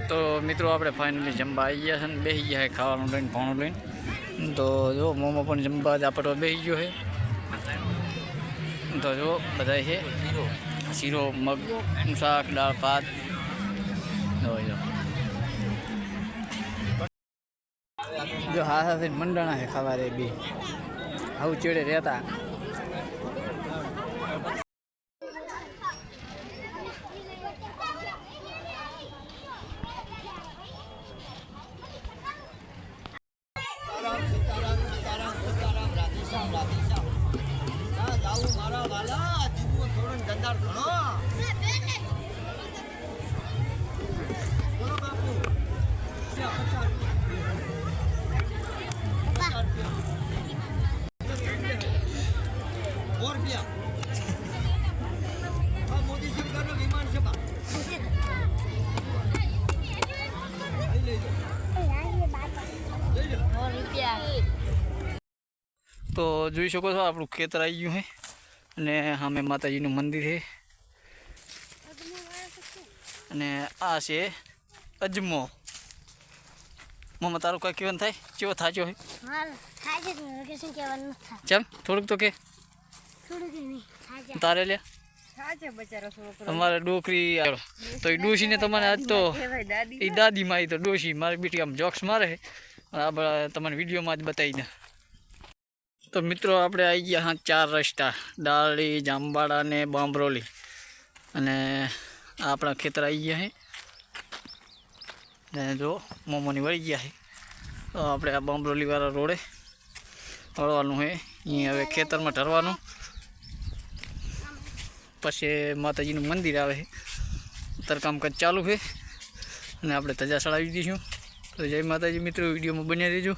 તો મિત્રો આપણે ફાઇનલી જમવા આવી ગયા છે ને બેસી ગયા છે ખાવાનું લઈને ભાણું લઈને. તો જો મોમો પણ જમવા જ આપણે બેસી ગયો છે. તો જો બધા છે શીરો મગનું શાક દાળ ભાત. જો હા સાથે મંડાણા છે ખાવા રે બી આવું ચેડે રહેતા. તો જોઈ શકો છો આપણું ખેતર આવી ગયું છે અને સામે માતાજીનું મંદિર છે અને આ છે અજમો. મમ્મા તારું કઈ કહેવાનું થાય કેવો થાચો છે? ચમ થોડુંક તો કે તારે લે તમારે ડોકરી તો એ ડોશીને તમારે આજ તો એ દાદી મારી તો ડોશી મારી બેટી આમ જોક્સ મારે આપણે તમને વિડીયોમાં જ બતાવી દે. તો મિત્રો આપણે આવી ગયા હા 4 રસ્તા ડાળી જાંબાળા ને બાંબરોલી અને આપણા ખેતર આવી ગયા છે ને જો મોમોની વળી ગયા છે. તો આપણે આ બાંબરોલીવાળા રોડે વળવાનું છે. અહીં હવે ખેતરમાં ઢરવાનું પછી માતાજીનું મંદિર આવે છે. અત્યારે કામકાજ ચાલુ છે અને આપણે ધજા ચડાવી દઈશું. તો જય માતાજી મિત્રો, વિડીયોમાં બન્યા રહેજો.